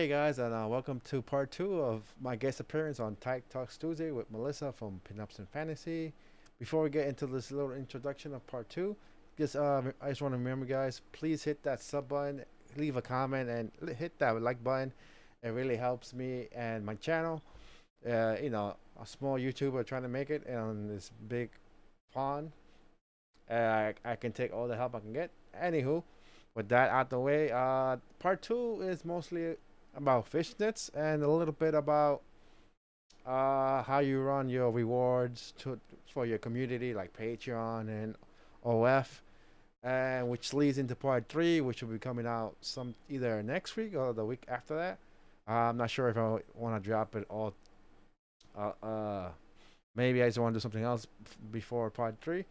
Hey guys, and welcome to part two of my guest appearance on Tight Talks Tuesday with Melissa from Pinups and Fantasy. Before we get into this little introduction of part two, I just want to remember, guys, please hit that sub button, leave a comment, and hit that like button. It really helps me and my channel. A small YouTuber trying to make it on this big pond. I can take all the help I can get. Anywho, with that out the way, part two is mostly about fishnets and a little bit about how you run your rewards for your community, like Patreon and OF, and which leads into part three, which will be coming out some either next week or the week after that. I'm not sure if I want to drop it all. Uh, uh, Maybe I just want to do something else before part three,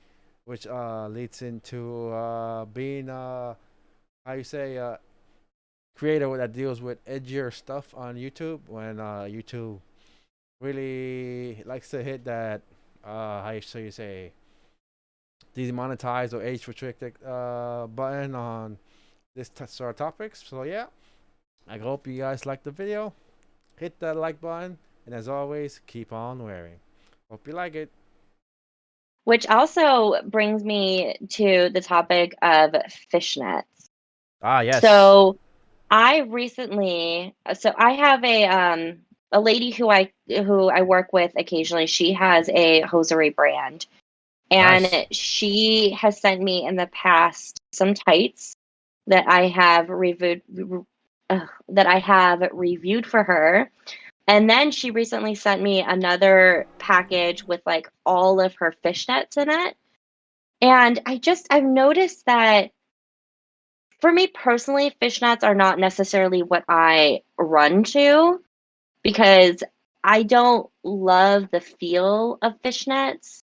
which leads into being how you say creator that deals with edgier stuff on YouTube when YouTube really likes to hit that you say demonetized or age restricted button on sort of topics. So yeah, I hope you guys like the video. Hit that like button, and as always, keep on wearing. Hope you like it. Which also brings me to the topic of fishnets. Ah, yes. So I have a lady who I work with occasionally. She has a hosiery brand, Nice. and she has sent me in the past some tights that I have reviewed for her. And then she recently sent me another package with like all of her fishnets in it. And I've noticed that for me personally, fishnets are not necessarily what I run to because I don't love the feel of fishnets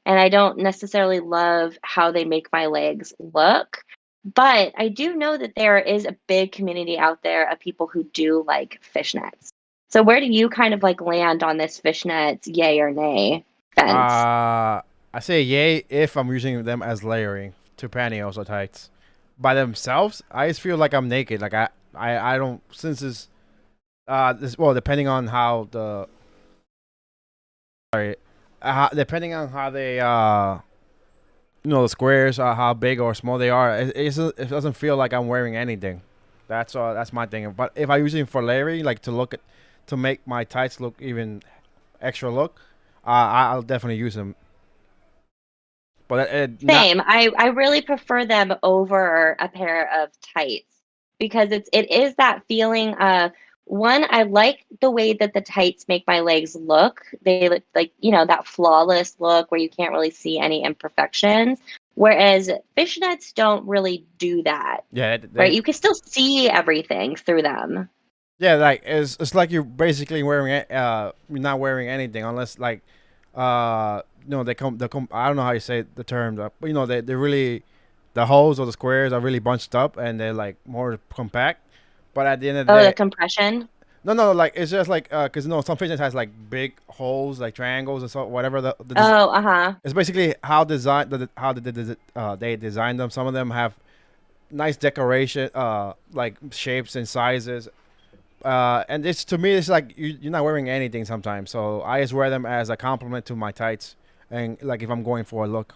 and I don't necessarily love how they make my legs look. But I do know that there is a big community out there of people who do like fishnets. So where do you kind of like land on this fishnets yay or nay fence? I say yay if I'm using them as layering to pantyhose or tights. By themselves, I just feel like I'm naked. Like I don't since this well depending on how the sorry depending on how they the squares how big or small they are, it doesn't feel like I'm wearing anything. That's my thing. But if I use it for layering, like to make my tights look even extra look, I'll definitely use them. But not Same. I really prefer them over a pair of tights because it is that feeling of one, I like the way that the tights make my legs look. They look like, that flawless look where you can't really see any imperfections. Whereas fishnets don't really do that, yeah right? they You can still see everything through them. Yeah, like it's like you're basically wearing you're not wearing anything unless like they come I don't know how you say the term, but they really the holes or the squares are really bunched up and they're like more compact. But at the end of the Oh, the day, compression. no, like it's just like because some fitness has like big holes like triangles and so whatever Oh, uh-huh. it's basically how they designed them. Some of them have nice decoration like shapes and sizes, and it's to me, it's like you're not wearing anything sometimes. So I just wear them as a compliment to my tights, and like if I'm going for a look,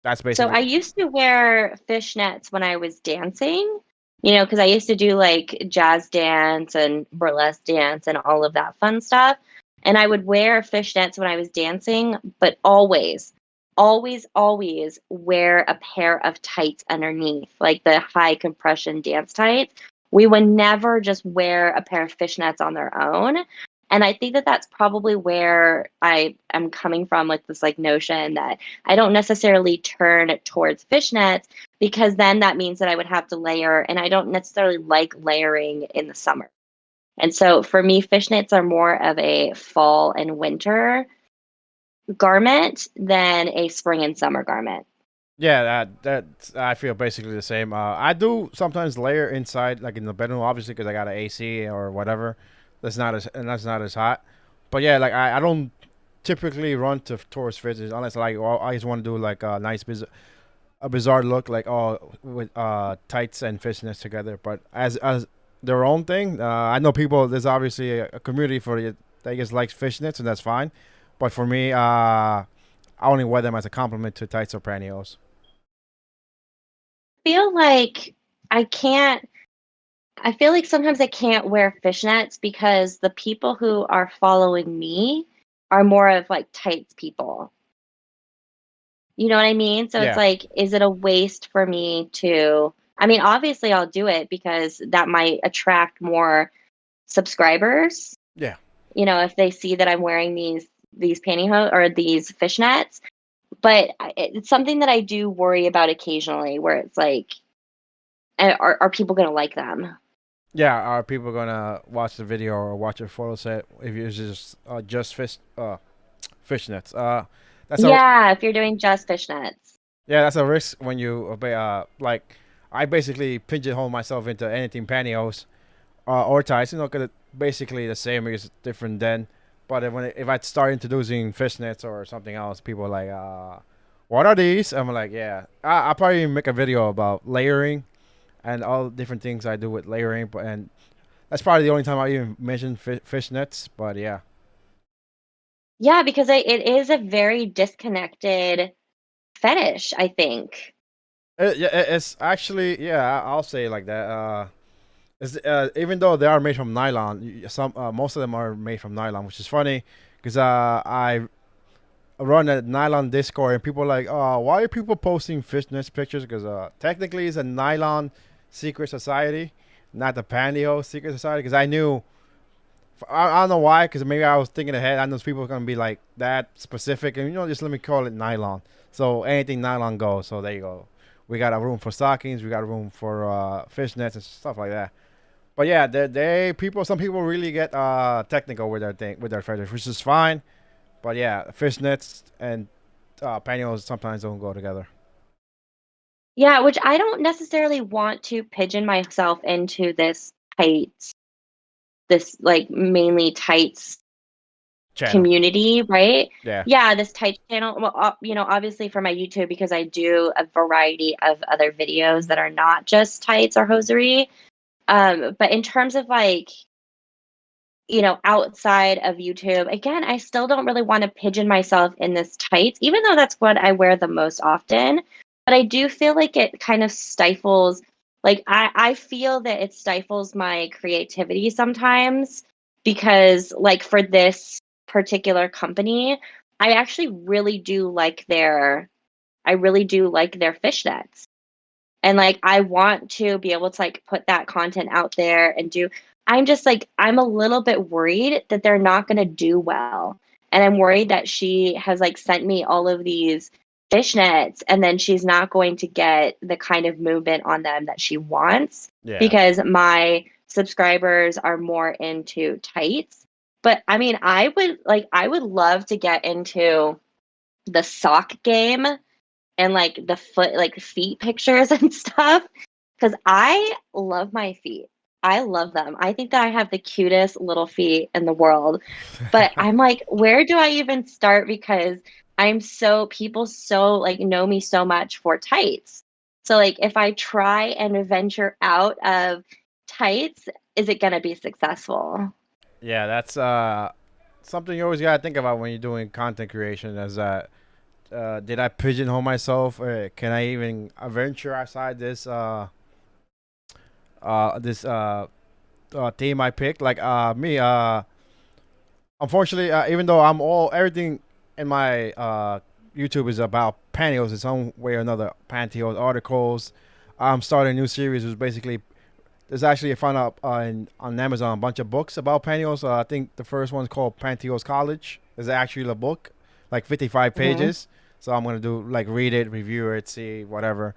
that's So basically. I used to wear fishnets when I was dancing, because I used to do like jazz dance and burlesque dance and all of that fun stuff. And I would wear fishnets when I was dancing, but always, always, always wear a pair of tights underneath, like the high compression dance tights. We would never just wear a pair of fishnets on their own. And I think that that's probably where I am coming from with this like notion that I don't necessarily turn towards fishnets because then that means that I would have to layer, and I don't necessarily like layering in the summer. And so for me, fishnets are more of a fall and winter garment than a spring and summer garment. Yeah, that I feel basically the same. I do sometimes layer inside, like in the bedroom, obviously, because I got an AC or whatever. That's not as hot. But yeah, like I don't typically run towards fitness unless like I just want to do like a a bizarre look, like with tights and fishnets together. But as their own thing. I know people. There's obviously a community for it that just likes fishnets, and that's fine. But for me, I only wear them as a compliment to tights or pantyhose. Feel like I can't I feel like sometimes I can't wear fishnets because the people who are following me are more of like tights people. You know what I mean? So it's Yeah, like, is it a waste for me to? I mean, obviously I'll do it because that might attract more subscribers. yeah, If they see that I'm wearing these pantyhose or these fishnets. But it's something that I do worry about occasionally, where it's like, are people gonna like them? yeah. Are people gonna watch the video or watch a photo set if you just fishnets? That's a Yeah, if you're doing just fishnets. Yeah, that's a risk when you like. I basically pigeonhole myself into anything pantyhose or ties. Cause it's basically the same. It's different then. But if I start introducing fishnets or something else, people are like, what are these? I'm like, yeah. I'll probably make a video about layering and all the different things I do with layering. And that's probably the only time I even mention fishnets. But yeah. Yeah, because it is a very disconnected fetish, I think. It's actually, yeah, I'll say it like that. Even though they are made from nylon, some most of them are made from nylon, which is funny because I run a nylon Discord and people are like, why are people posting fishnets pictures? Because technically it's a nylon secret society, not the pantyhose secret society. Because I don't know why, because maybe I was thinking ahead. I know people are gonna be like that specific, and just let me call it nylon. So anything nylon goes. So there you go. We got a room for stockings. We got a room for fishnets and stuff like that. But yeah, some people really get technical with their thing with their fetish, which is fine. But yeah, fishnets and pantyhose sometimes don't go together. Yeah, which I don't necessarily want to pigeon myself into this like mainly tights Channel. community, right? Yeah. Yeah, this tights channel. Well, obviously for my YouTube because I do a variety of other videos that are not just tights or hosiery. But in terms of like outside of YouTube, again, I still don't really want to pigeon myself in this tights, even though that's what I wear the most often. But I do feel like it kind of stifles, like, I feel that it stifles my creativity sometimes because, like, for this particular company, I really do like their fishnets. And like I want to be able to like put that content out there and do I'm just like I'm a little bit worried that they're not going to do well. And I'm worried that she has like sent me all of these fishnets and then she's not going to get the kind of movement on them that she wants Yeah. because my subscribers are more into tights. But I mean, I would love to get into the sock game and like the feet pictures and stuff because I love my feet. I love them. I think that I have the cutest little feet in the world. But I'm like, where do I even start? Because people so like know me so much for tights. So like if I try and venture out of tights, is it gonna be successful? Yeah, that's something you always gotta think about when you're doing content creation. Is that did I pigeonhole myself? Can I even venture outside this theme I picked? Like me, unfortunately, even though everything in my YouTube is about pantyhose in some way or another, pantyhose articles. I'm starting a new series, which basically there's actually I found out on Amazon a bunch of books about pantyhose. I think the first one's called Pantyhose College. It's actually a book, like 55 Hmm. pages. So I'm gonna do like read it, review it, see whatever.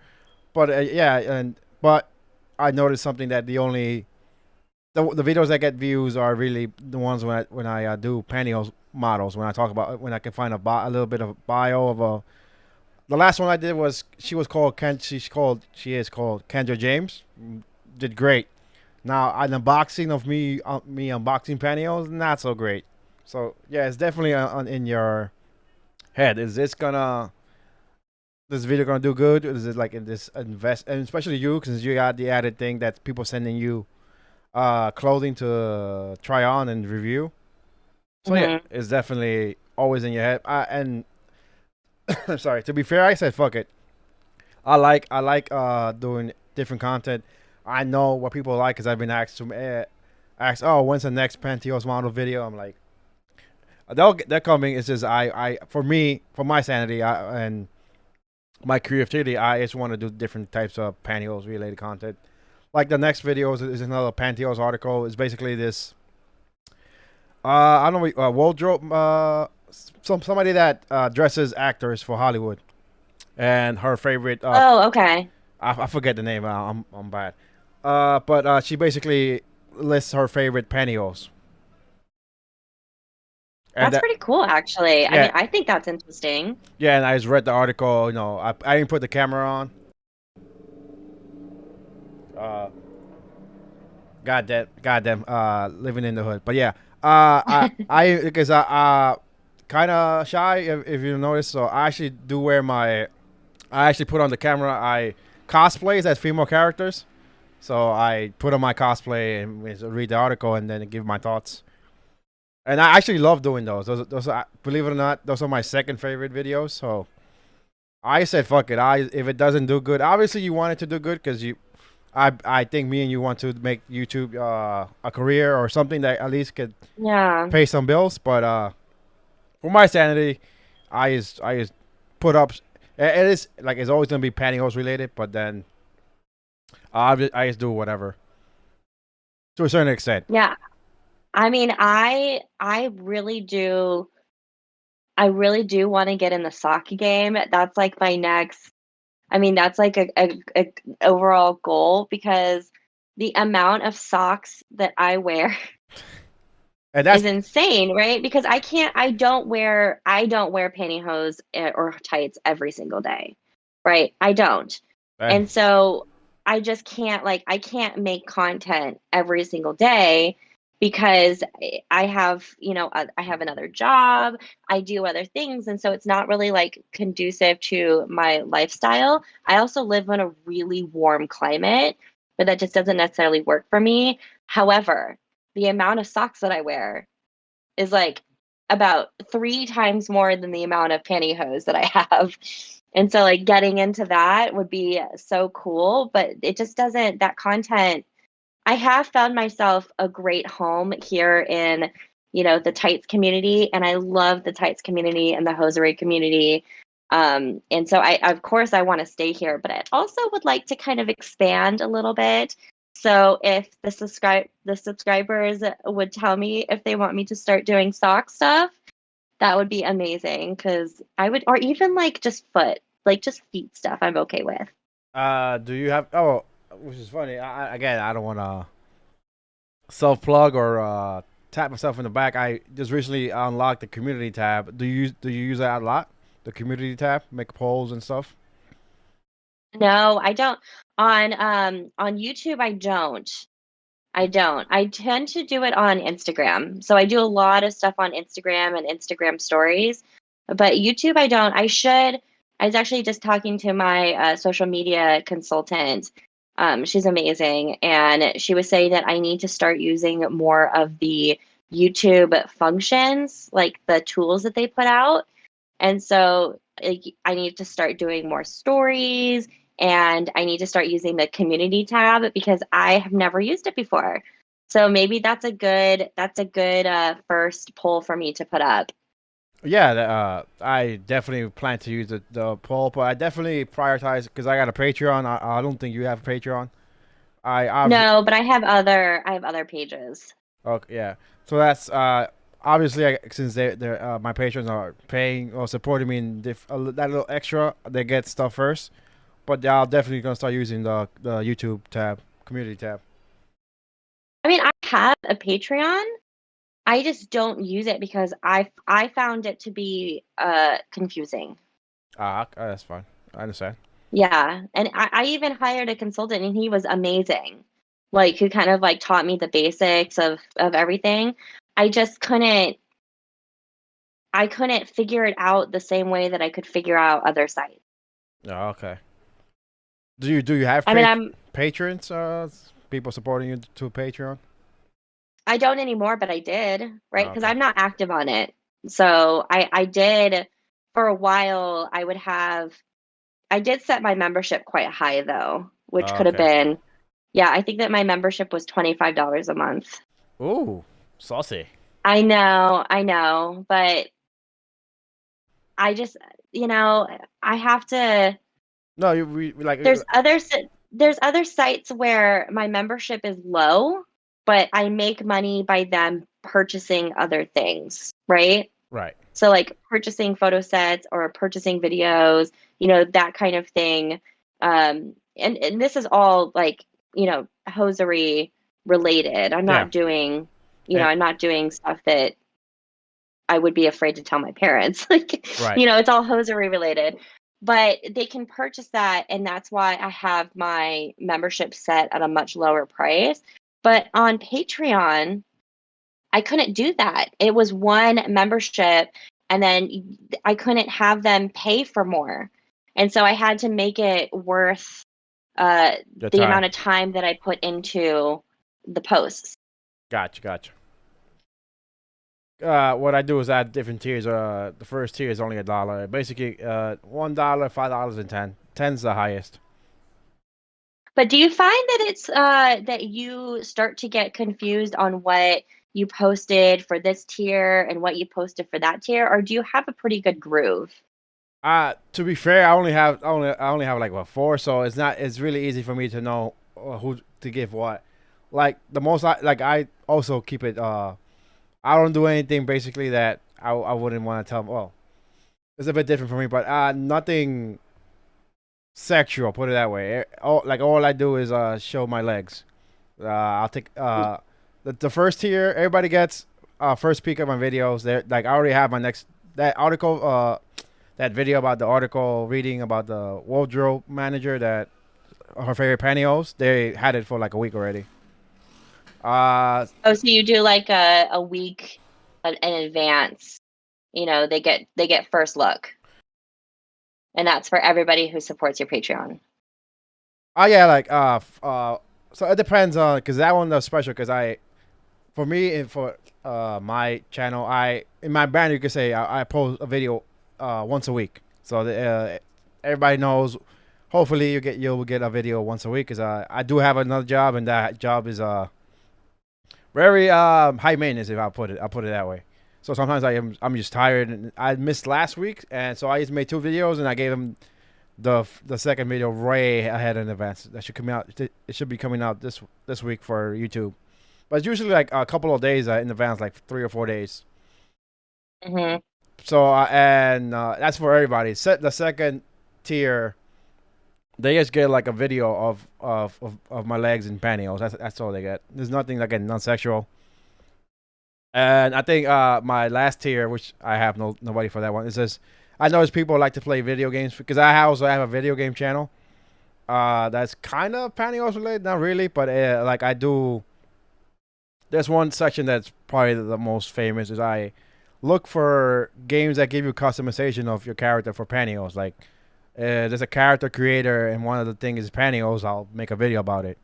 But yeah, but I noticed something that the videos that get views are really the ones when I do pantyhose models. When I talk about when I can find a little bit of bio of a. The last one I did was she is called Kendra James. Did great. Now an unboxing of me unboxing pantyhose, not so great. So yeah, it's definitely in your head. Is this video gonna do good? Is it like in this invest, and especially you, because you got the added thing that people sending you clothing to try on and review. So yeah, Hmm. it's definitely always in your head. And sorry, to be fair, I said fuck it. I like doing different content. I know what people like because I've been asked, oh, when's the next Pantyhose model video? I'm like, they're coming. It's just for me, for my sanity and my creativity, I just want to do different types of pantyhose related content. Like the next video is another pantyhose article. It's basically this. I don't know, wardrobe. Somebody that dresses actors for Hollywood, and her favorite. Oh, okay. I forget the name. I'm bad. But she basically lists her favorite pantyhose, and That's that pretty cool, actually. I mean, yeah, I think that's interesting. yeah. And I just read the article. I didn't put the camera on. Uh, goddamn. Living in the hood. But yeah. I because kind of shy if you notice. So I actually do wear my. I actually put on the camera. I cosplays as female characters. So I put on my cosplay and read the article and then give my thoughts. And I actually love doing those. Those are, believe it or not, those are my second favorite videos. So I said, fuck it. If it doesn't do good, obviously you want it to do good because I think me and you want to make YouTube a career or something that at least could Yeah. pay some bills. But for my sanity, I just put up. It is like it's always gonna be pantyhose related, but then I just do whatever to a certain extent. Yeah. I mean, I really do want to get in the soccer game. That's like my next, I mean, that's like a overall goal because the amount of socks that I wear And is that's insane, right? Because I don't wear pantyhose or tights every single day, right? I don't. uh, And so I can't make content every single day because I have, I have another job, I do other things, and so it's not really like conducive to my lifestyle. I also live in a really warm climate, but that just doesn't necessarily work for me. However, the amount of socks that I wear is like about 3 times more than the amount of pantyhose that I have. And so like getting into that would be so cool, but it just doesn't that content I have found myself a great home here in, the tights community, and I love the tights community and the hosiery community. And so of course, I want to stay here, but I also would like to kind of expand a little bit. So if the subscribers would tell me if they want me to start doing sock stuff, that would be amazing because I would, or even like just like just feet stuff, I'm okay with. do you have? Oh, which is funny. Again, I don't want to self plug or tap myself in the back. I just recently unlocked the community tab. Do you use that a lot? The community tab, make polls and stuff. No, I don't. On YouTube, I don't. I don't. I tend to do it on Instagram. So I do a lot of stuff on Instagram and Instagram stories, but YouTube, I don't. I should. I was actually just talking to my social media consultant. She's amazing, and she was saying that I need to start using more of the YouTube functions, like the tools that they put out. And so like, I need to start doing more stories and I need to start using the community tab because I have never used it before. So maybe that's a good first poll for me to put up. Yeah, I definitely plan to use the poll, but I definitely prioritize because I got a Patreon. I don't think you have a Patreon. I obviously No, but I have other pages. okay, yeah. So that's obviously since they my patrons are paying or supporting me in that little extra, they get stuff first. But I'll definitely gonna start using the YouTube tab, community tab. I mean, I have a Patreon. I just don't use it because I found it to be confusing. That's fine. I understand. Yeah, and I even hired a consultant, and he was amazing. Like, who kind of like taught me the basics of everything. I just couldn't figure it out the same way that I could figure out other sites. Oh, okay. Do you have I mean, I'm patrons? people supporting you to Patreon? I don't anymore, but I did, right? Oh, Because okay. I'm not active on it. So I did for a while. I did set my membership quite high though, which Oh, could have okay. been, yeah, I think that my membership was $25 a month. Ooh, saucy. I know, but I just, you know, I have to. No, you we like There's other sites where my membership is low, but I make money by them purchasing other things, right? right. So like purchasing photo sets or purchasing videos, that kind of thing. And this is all like, hosiery related. Yeah. And I'm not doing stuff that I would be afraid to tell my parents. Like, right. it's all hosiery related. But they can purchase that, and that's why I have my membership set at a much lower price. But on Patreon, I couldn't do that. It was one membership, and then I couldn't have them pay for more. And so I had to make it worth Your the time. amount of time that I put into the posts. Gotcha. Gotcha. What I do is add different tiers. The first tier is only $1. Basically, $1, $5, and 10. 10's the highest. But do you find that it's that you start to get confused on what you posted for this tier and what you posted for that tier, or do you have a pretty good groove? To be fair, I only have like what 4, so it's not. It's really easy for me to know who to give what. Like the most, I also keep it. I don't do anything basically that I wouldn't want to tell. Well, it's a bit different for me, but nothing sexual. Put it that way. All I do is show my legs. I'll take the first tier. Everybody gets first peek of my videos. There, like I already have my next that article. That video about the article reading about the wardrobe manager that her favorite pantyhose. They had it for like a week already. Oh, so you do like a week in advance. They get first look, and that's for everybody who supports your Patreon. Oh yeah, like so it depends on because that one is special because for me and for my channel in my brand you could say I post a video once a week so everybody knows. Hopefully you'll get a video once a week because I do have another job and that job is very high maintenance if I'll put it that way. So sometimes I'm just tired and I missed last week and so I just made 2 videos and I gave them the second video way ahead in advance. That should come out. It should be coming out this week for YouTube, but it's usually like a couple of days in advance, like 3 or 4 days. Hmm. So and that's for everybody. Set the second tier. They just get like a video of my legs and pantyhose. That's all they get. There's nothing like non-sexual. And I think my last tier, which I have nobody for that one, is this. I notice people like to play video games because I also have a video game channel. That's kind of pantyhose related, not really, but like I do. There's one section that's probably the most famous. Is I look for games that give you customization of your character for pantyhose. Like there's a character creator, and one of the things is pantyhose. I'll make a video about it.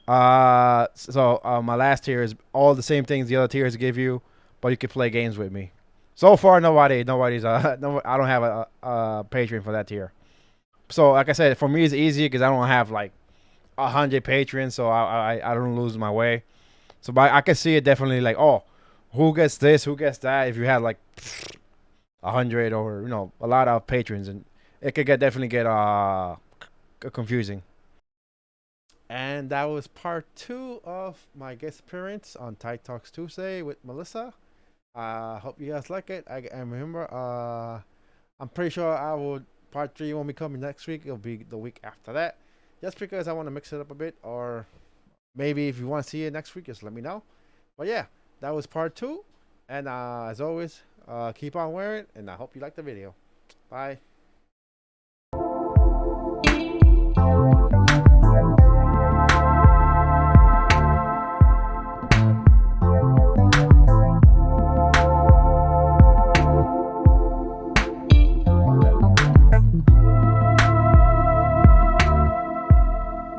So my last tier is all the same things the other tiers give you, but you can play games with me. So far, nobody's no, I don't have a Patreon for that tier. So like I said, for me it's easy because I don't have like 100 patrons, so I don't lose my way. So but I can see it definitely like who gets this, who gets that. If you had like 100 or a lot of patrons, and it could definitely get confusing. And that was part 2 of my guest appearance on Tight Talks Tuesday with Melissa. Hope you guys like it. And remember, I'm pretty sure I will. Part 3 won't be coming next week. It'll be the week after that. Just because I want to mix it up a bit, or maybe if you want to see it next week, just let me know. But yeah, that was part 2. And as always, keep on wearing, and I hope you like the video. Bye.